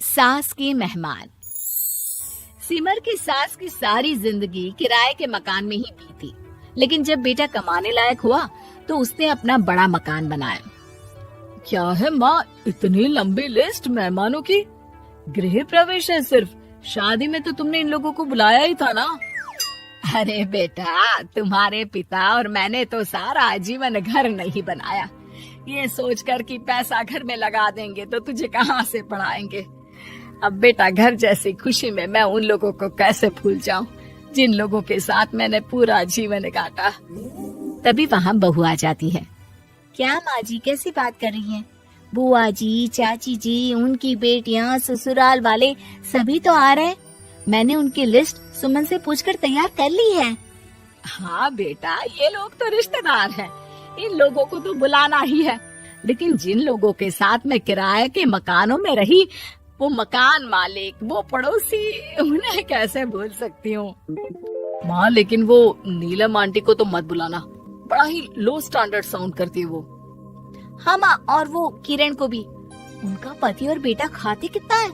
सास के मेहमान। सिमर की सास की सारी जिंदगी किराए के मकान में ही बीती, लेकिन जब बेटा कमाने लायक हुआ तो उसने अपना बड़ा मकान बनाया। क्या है माँ, इतनी लंबी लिस्ट मेहमानों की? गृह प्रवेश है सिर्फ, शादी में तो तुमने इन लोगों को बुलाया ही था ना। अरे बेटा, तुम्हारे पिता और मैंने तो सारा आजीवन घर नहीं बनाया, ये सोचकर कि पैसा घर में लगा देंगे तो तुझे कहाँ से पढ़ाएंगे। अब बेटा, घर जैसी खुशी में मैं उन लोगों को कैसे भूल जाऊं जिन लोगों के साथ मैंने पूरा जीवन काटा। तभी वहाँ बहू आ जाती है। क्या माँ जी, कैसी बात कर रही हैं? बुआ जी, चाची जी, उनकी बेटियाँ, ससुराल वाले सभी तो आ रहे हैं। मैंने उनकी लिस्ट सुमन से पूछकर तैयार कर ली है। हाँ बेटा, ये लोग तो रिश्तेदार हैं, इन लोगों को तो बुलाना ही है, लेकिन जिन लोगों के साथ मैं किराए के मकानों में रही, वो मकान मालिक, वो पड़ोसी, उन्हें कैसे भूल सकती हूँ। माँ, लेकिन वो नीलम आंटी को तो मत बुलाना, बड़ा ही लो स्टैंडर्ड साउंड करती है वो। हाँ माँ, और वो किरण को भी। उनका पति और बेटा खाते कितना है।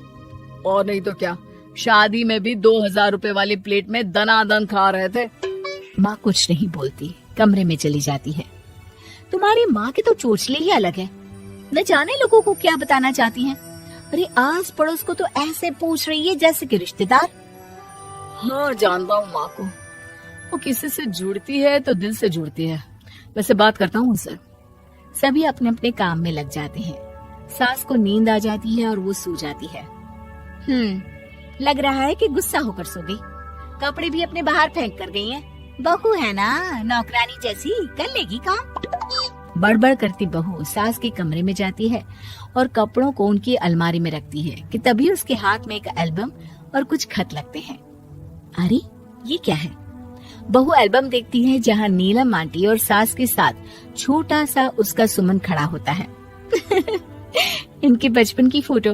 और नहीं तो क्या, शादी में भी 2000 रुपए वाली प्लेट में दनादन खा रहे थे। माँ कुछ नहीं बोलती, कमरे में चली जाती है। तुम्हारी माँ की तो चोचले ही अलग है, न जाने लोगों को क्या बताना चाहती हैं। अरे आस पड़ोस को तो ऐसे पूछ रही है जैसे कि रिश्तेदार। हाँ जानता हूँ माँ को, वो किसी से जुड़ती है तो दिल से जुड़ती है। वैसे बात करता हूँ उनसे। सभी अपने अपने काम में लग जाते हैं। सास को नींद आ जाती है और वो सो जाती है। लग रहा है कि गुस्सा होकर सो गई। कपड़े भी अपने बाहर फेंक कर गई हैं। बहू है ना, नौकरानी जैसी, कर लेगी काम। बड़बड़ करती बहू सास के कमरे में जाती है और कपड़ों को उनकी अलमारी में रखती है कि तभी उसके हाथ में एक एल्बम और कुछ खत लगते हैं। अरे ये क्या है? बहू एल्बम देखती है जहाँ नीलम आंटी और सास के साथ छोटा सा उसका सुमन खड़ा होता है। इनके बचपन की फोटो।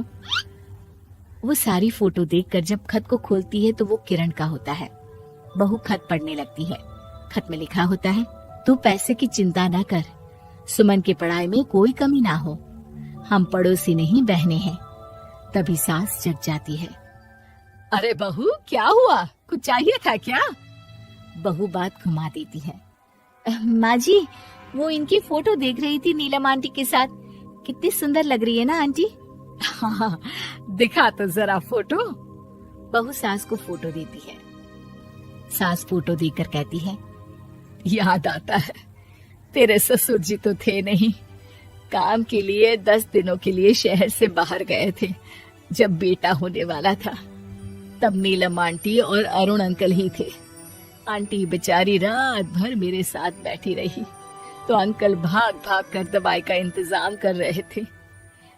वो सारी फोटो देखकर जब खत को खोलती है तो वो किरण का होता है। बहू खत पढ़ने लगती है। खत में लिखा होता है, तू पैसे की चिंता ना कर, सुमन की पढ़ाई में कोई कमी ना हो, हम पड़ोसी नहीं बहने हैं। तभी सास जग जाती है। अरे बहू, क्या हुआ? कुछ चाहिए था क्या? बहू बात घुमा देती है। माँ जी, वो इनकी फोटो देख रही थी नीलम आंटी के साथ। कितनी सुंदर लग रही है ना आंटी? हाँ, दिखा तो जरा फोटो। बहू सास को फोटो देती है। सास फोटो देखकर कहती है, याद आता है, तेरे ससुर जी तो थे नहीं, काम के लिए 10 दिनों के लिए शहर से बाहर गए थे। जब बेटा होने वाला था तब नीलम आंटी और अरुण अंकल ही थे। आंटी बेचारी रात भर मेरे साथ बैठी रही तो अंकल भाग भाग कर दवाई का इंतजाम कर रहे थे।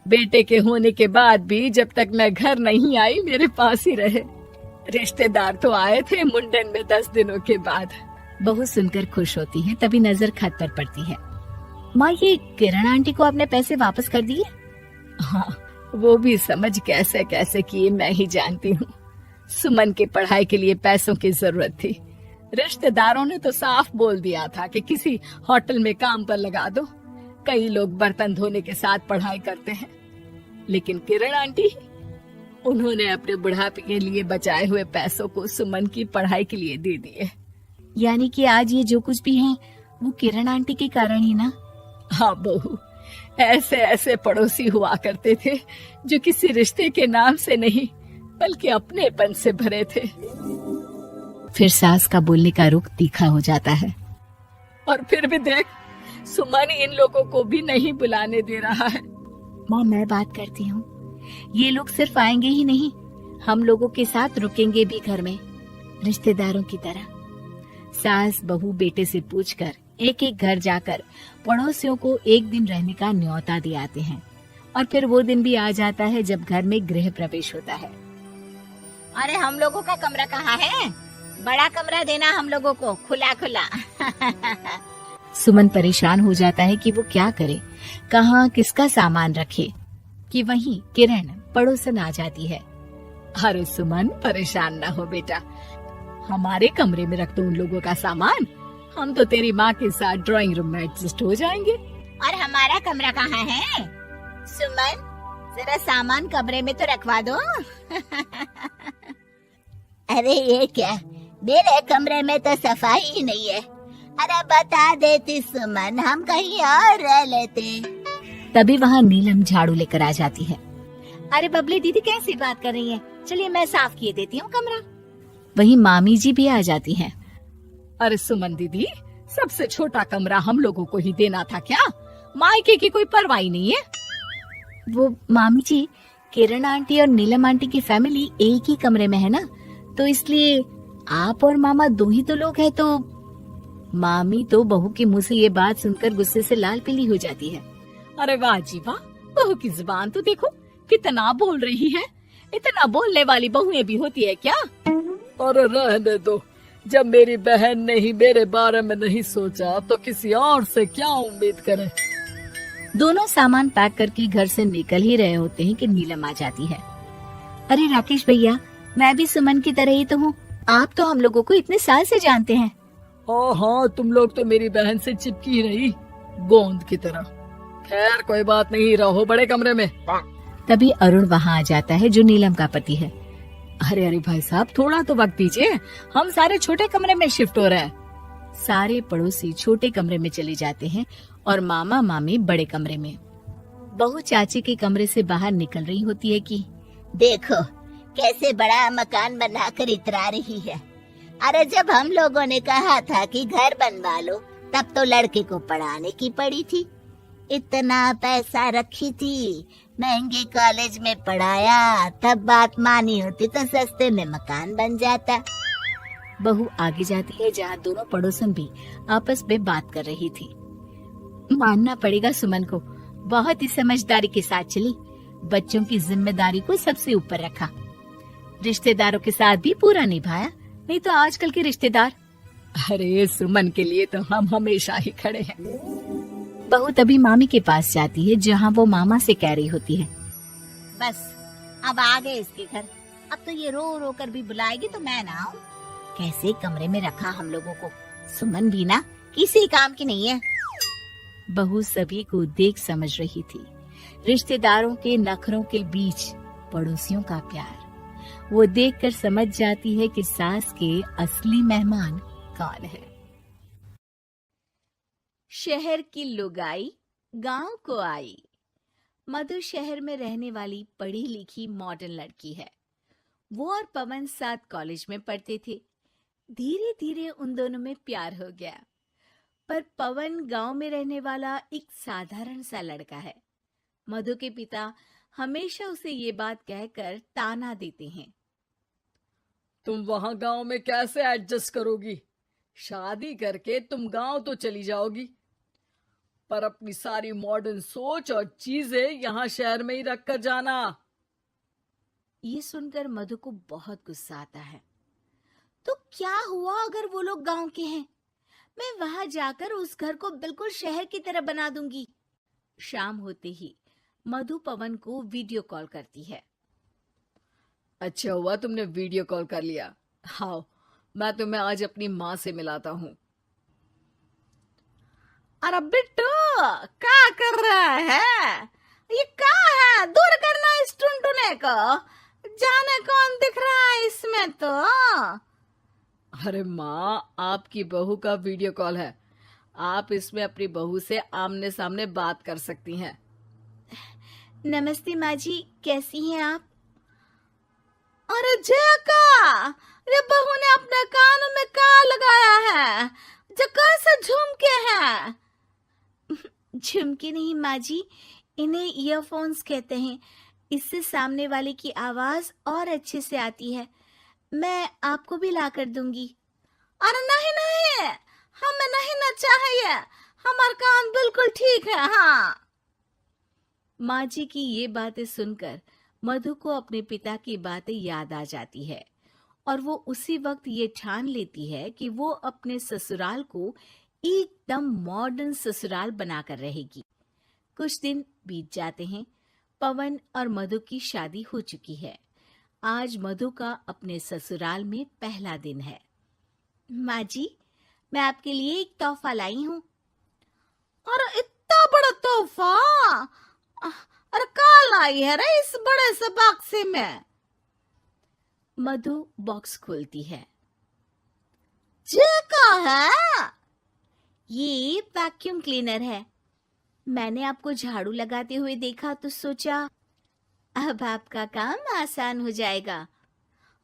बेटे के होने के बाद भी जब तक मैं घर नहीं आई मेरे पास ही रहे। रिश्तेदार तो आए थे मुंडन में 10 दिनों के बाद। बहू सुनकर खुश होती है। तभी नजर खत पर पड़ती है। माँ, ये किरण आंटी को आपने पैसे वापस कर दिए? हाँ, वो भी समझ कैसे कैसे किए मैं ही जानती हूँ। सुमन की पढ़ाई के लिए पैसों की जरूरत थी। रिश्तेदारों ने तो साफ बोल दिया था कि किसी होटल में काम पर लगा दो। कई लोग बर्तन धोने के साथ पढ़ाई करते हैं, लेकिन किरण आंटी, उन्होंने अपने बुढ़ापे के लिए बचाए हुए पैसों को सुमन की पढ़ाई के लिए दे दिए। यानी कि आज ये जो कुछ भी है वो किरण आंटी के कारण ही ना? हाँ बहू, ऐसे ऐसे पड़ोसी हुआ करते थे जो किसी रिश्ते के नाम से नहीं बल्कि अपनेपन से भरे थे। फिर सास का बोलने का रुख तीखा हो जाता है। और फिर भी देख, सुमन इन लोगों को भी नहीं बुलाने दे रहा है। माँ, मैं बात करती हूँ, ये लोग सिर्फ आएंगे ही नहीं, हम लोगों के साथ रुकेंगे भी घर में, रिश्तेदारों की तरह। सास बहू बेटे से पूछकर एक एक घर जाकर पड़ोसियों को एक दिन रहने का न्योता दिलाते हैं। और फिर वो दिन भी आ जाता है जब घर में गृह प्रवेश होता है। अरे हम लोगों का कमरा कहाँ है? बड़ा कमरा देना हम लोगों को, खुला खुला। सुमन परेशान हो जाता है कि वो क्या करे, कहाँ किसका सामान रखे, कि वहीं किरण पड़ोसन आ जाती है। अरे सुमन, परेशान ना हो बेटा, हमारे कमरे में रख दो उन लोगों का सामान, हम तो तेरी माँ के साथ ड्राइंग रूम में एडजस्ट हो जाएंगे। और हमारा कमरा कहाँ है? सुमन, जरा सामान कमरे में तो रखवा दो। अरे ये क्या, मेरे कमरे में तो सफाई ही नहीं है। अरे बता देती सुमन, हम कहीं और रह लेते। तभी वहाँ नीलम झाड़ू लेकर आ जाती है। अरे बबली दीदी कैसी बात कर रही है, चलिए मैं साफ किए देती हूँ कमरा। वहीं मामी जी भी आ जाती हैं। अरे सुमन दीदी, सबसे छोटा कमरा हम लोगों को ही देना था क्या? मायके की कोई परवाह नहीं है। वो मामी जी, किरण आंटी और नीलम आंटी की फैमिली एक ही कमरे में है ना, तो इसलिए आप और मामा दो ही तो लोग हैं। तो मामी तो बहू के मुंह से ये बात सुनकर गुस्से से लाल पीली हो जाती है। अरे वाह जी वाह, बहू की जुबान तो देखो कितना बोल रही है। इतना बोलने वाली बहुएं भी होती है क्या? अरे रहने दो, जब मेरी बहन ने ही मेरे बारे में नहीं सोचा तो किसी और से क्या उम्मीद करें। दोनों सामान पैक करके घर से निकल ही रहे होते हैं कि नीलम आ जाती है। अरे राकेश भैया, मैं भी सुमन की तरह ही तो हूँ। आप तो हम लोगों को इतने साल से जानते हैं। हाँ, तुम लोग तो मेरी बहन से चिपकी रही गोंद की तरह। खैर कोई बात नहीं, रहो बड़े कमरे में। तभी अरुण वहाँ आ जाता है, जो नीलम का पति है। अरे अरे भाई साहब, थोड़ा तो वक्त दीजिए, हम सारे छोटे कमरे में शिफ्ट हो रहे हैं। सारे पड़ोसी छोटे कमरे में चले जाते हैं और मामा मामी बड़े कमरे में। बहू चाची के कमरे से बाहर निकल रही होती है कि देखो कैसे बड़ा मकान बनाकर इतरा रही है। अरे जब हम लोगों ने कहा था कि घर बनवा लो, तब तो लड़के को पढ़ाने की पड़ी थी। इतना पैसा रखी थी, महंगे कॉलेज में पढ़ाया, तब बात मानी होती तो सस्ते में मकान बन जाता। बहू आगे जाती है जहाँ दोनों पड़ोसन भी आपस में बात कर रही थी। मानना पड़ेगा सुमन को, बहुत ही समझदारी के साथ चली। बच्चों की जिम्मेदारी को सबसे ऊपर रखा, रिश्तेदारों के साथ भी पूरा निभाया। नहीं तो आजकल के रिश्तेदार। अरे सुमन के लिए तो हम हमेशा ही खड़े हैं। बहू तभी मामी के पास जाती है, जहाँ वो मामा से कह रही होती है, बस अब आ गए इसके घर। अब तो ये रो रो कर भी बुलाएगी तो मैं ना आऊं। कैसे कमरे में रखा हम लोगों को। सुमन भी ना किसी काम की नहीं है। बहू सभी को देख समझ रही थी। रिश्तेदारों के नखरों के बीच पड़ोसियों का प्यार। वो देखकर समझ जाती है कि सास के असली मेहमान कौन है। शहर की लुगाई गांव को आई। मधु शहर में रहने वाली पढ़ी लिखी मॉडर्न लड़की है। वो और पवन साथ कॉलेज में पढ़ते थे। धीरे धीरे उन दोनों में प्यार हो गया। पर पवन गांव में रहने वाला एक साधारण सा लड़का है। मधु के पिता हमेशा उसे ये बात कहकर ताना देते हैं, तुम वहां गांव में कैसे एडजस्ट करोगी? शादी करके तुम गांव तो चली जाओगी, पर अपनी सारी मॉडर्न सोच और चीजें यहाँ शहर में ही रख कर जाना। ये सुनकर मधु को बहुत गुस्सा आता है। तो क्या हुआ अगर वो लोग गांव के हैं? मैं वहां जाकर उस घर को बिल्कुल शहर की तरह बना दूंगी। शाम होते ही मधु पवन को वीडियो कॉल करती है। अच्छा हुआ तुमने वीडियो कॉल कर लिया। हाँ, मैं तुम्हें आज अपनी माँ से मिलाता हूँ। अरे बिट्टू, क्या कर रहा है? ये क्या है? दूर करना इस टुनटुने को। जाने कौन दिख रहा है इसमें तो। अरे माँ, आपकी बहू का वीडियो कॉल है। आप इसमें अपनी बहू से आमने सामने बात कर सकती हैं। नमस्ते माँ जी, कैसी हैं आप? अरे जका, ये बहू ने अपने कानों में क्या लगाया है? जका से झुमके हैं। झुमके नहीं माँ जी, इन्हें ईयरफोन्स कहते हैं। इससे सामने वाले की आवाज और अच्छे से आती है। मैं आपको भी ला कर दूंगी। अरे नहीं नहीं, हमें नहीं ना चाहिए, हमारे कान बिल्कुल ठीक है। हाँ। माँ जी की ये बातें सुनकर मधु को अपने पिता की बातें याद आ जाती है और वो उसी वक्त ये ठान लेती है कि वो अपने ससुराल को एकदम मॉडर्न ससुराल बनाकर रहेगी। कुछ दिन बीत जाते हैं। पवन और मधु की शादी हो चुकी है। आज मधु का अपने ससुराल में पहला दिन है। माँ जी, मैं आपके लिए एक तोहफा लाई हूँ। और इतना बड़ा तोहफा? और काल आई है रे इस बड़े से बक्से में। मधु बॉक्स खोलती है। ये का है? ये वैक्यूम क्लीनर है। मैंने आपको झाड़ू लगाते हुए देखा तो सोचा अब आपका काम आसान हो जाएगा।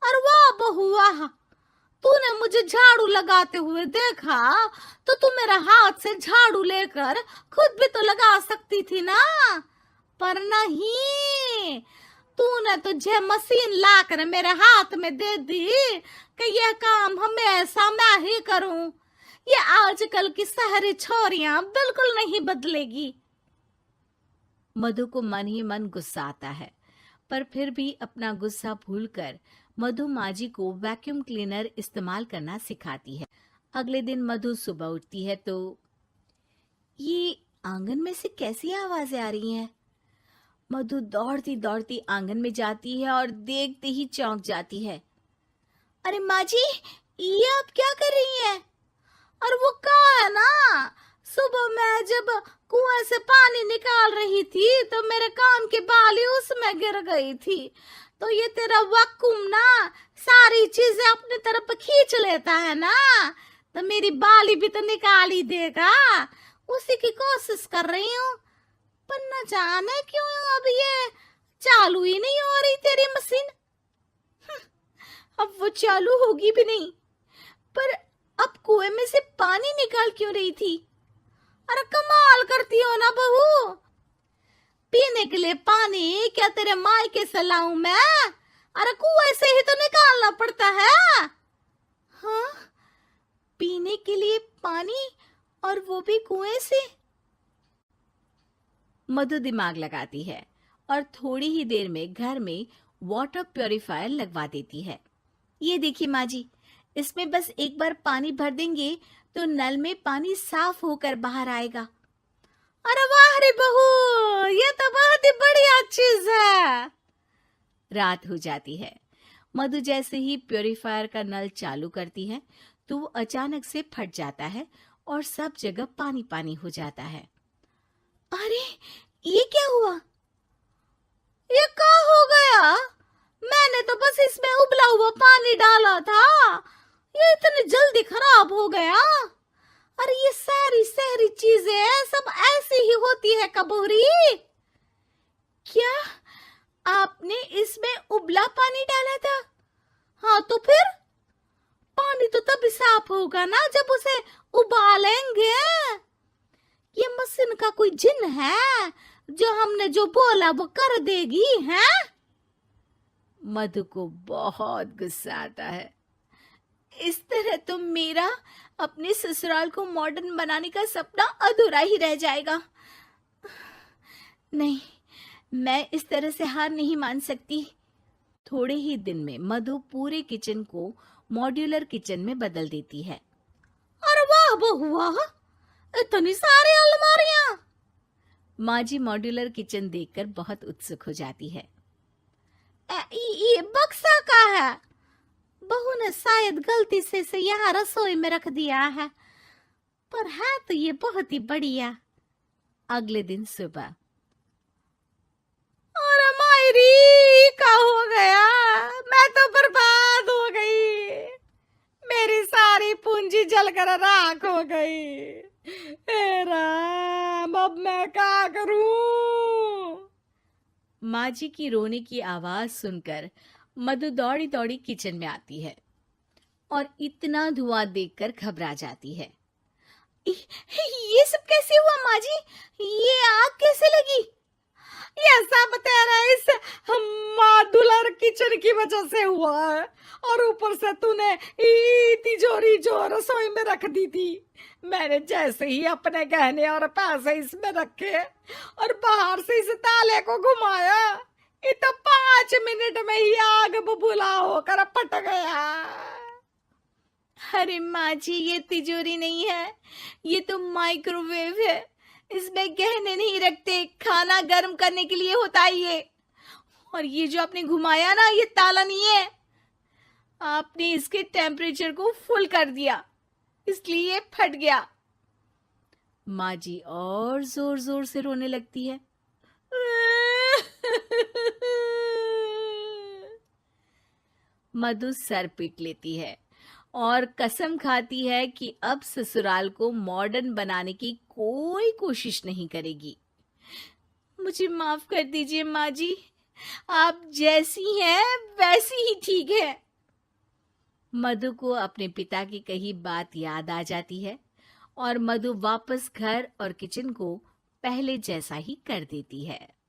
और वाह बहू वाह, तूने मुझे झाड़ू लगाते हुए देखा तो तू मेरा हाथ से झाड़ू लेकर खुद भी तो लगा सकती थी ना, पर नहीं, तूने तो जे मशीन लाकर मेरे हाथ में दे दी कि यह काम हमेशा मैं ही करूं। ये आजकल की शहरी छोरियां बिल्कुल नहीं बदलेगी। मधु को मन ही मन गुस्सा आता है, पर फिर भी अपना गुस्सा भूलकर मधु माँ जी को वैक्यूम क्लीनर इस्तेमाल करना सिखाती है। अगले दिन मधु सुबह उठती है तो ये आंगन में से कैसी आवाजें आ रही हैं? मधु दौड़ती दौड़ती आंगन में जाती है और देखते ही चौंक जाती है। अरे माँ जी, ये आप क्या कर रही हैं? और वो कहा है ना, सुबह मैं जब कुएं से पानी निकाल रही थी तो मेरे कान की बाली उसमें गिर गई थी, तो ये तेरा वैक्यूम ना सारी चीजें अपनी तरफ खींच लेता है ना, तो मेरी बाली भी तो निकाल ही देगा। उसी की कोशिश कर रही हूँ, पर न जाने क्यों अब ये चालू ही नहीं हो रही तेरी मशीन। अब वो चालू होगी भी नहीं। पर अब कुएं में से पानी निकाल क्यों रही थी? अरे कमाल करती हो ना बहू, पीने के लिए पानी क्या तेरे मायके से लाऊं मैं? अरे कुएं से ही तो निकालना पड़ता है। हाँ, पीने के लिए पानी, और वो भी कुएं से। मधु दिमाग लगाती है और थोड़ी ही देर में घर में वाटर प्यूरिफायर लगवा देती है। ये देखिए माँ जी, इसमें बस एक बार पानी भर देंगे तो नल में पानी साफ होकर बाहर आएगा। अरे वाह रे बहू, ये तो बहुत ही बढ़िया चीज है। रात हो जाती है। मधु जैसे ही प्यूरिफायर का नल चालू करती है तो वो अचानक से फट जाता है और सब जगह पानी पानी हो जाता है। अरे ये क्या हुआ? ये क्या हो गया? मैंने तो बस इसमें उबला हुआ पानी डाला था, ये इतनी जल्दी खराब हो गया। अरे ये सारी शहरी चीजें सब ऐसी ही होती है कबूरी। क्या आपने इसमें उबला पानी डाला था? हाँ तो फिर पानी तो तभी साफ होगा ना जब उसे उबालेंगे। ये मशीन का कोई जिन है जो हमने जो बोला वो कर देगी है? मधु को बहुत गुस्सा आता है। इस तरह तो मेरा अपने ससुराल को मॉडर्न बनाने का सपना अधूरा ही रह जाएगा। नहीं, मैं इस तरह से हार नहीं मान सकती। थोड़े ही दिन में मधु पूरे किचन को मॉड्यूलर किचन में बदल देती है। अरे वाह बहू वाह, इतनी सारी अलमारियां। माँ जी मॉड्यूलर किचन देखकर बहुत उत्सुक हो जाती है। ये बक्सा का है? बहू ने शायद गलती से इसे यहाँ रसोई में रख दिया है, पर है तो ये बहुत ही बढ़िया। अगले दिन सुबह। अरे मायरी, क्या हो गया? मैं तो बर्बाद हो गई, मेरी सारी पूंजी जलकर राख हो गई। हे राम, अब मैं क्या करूं? माँ जी की रोने की आवाज सुनकर मधु दौड़ी दौड़ी किचन में आती है और इतना धुआं देखकर घबरा जाती है। ये सब कैसे हुआ माँ जी? ये आग कैसे लगी? ये सब तेरा इस मॉड्यूलर किचन की वजह से हुआ है, और ऊपर से तूने तिजोरी जो रसोई में रख दी थी, मैंने जैसे ही अपने गहने और पैसे इसमें रखे और बाहर से इस ताले को घुमाया, ये तो 5 मिनट में ही आग बबूला होकर फट गया। अरे माँ जी, ये तिजोरी नहीं है, ये तो माइक्रोवेव है। इसमें गहने नहीं रखते, खाना गर्म करने के लिए होता है ये। और ये जो आपने घुमाया ना, ये ताला नहीं है, आपने इसके टेम्परेचर को फुल कर दिया, इसलिए ये फट गया। माँ जी और जोर जोर से रोने लगती है। मधु सर पीट लेती है और कसम खाती है कि अब ससुराल को मॉडर्न बनाने की कोई कोशिश नहीं करेगी। मुझे माफ कर दीजिए माँ जी, आप जैसी हैं वैसी ही ठीक है। मधु को अपने पिता की कही बात याद आ जाती है और मधु वापस घर और किचन को पहले जैसा ही कर देती है।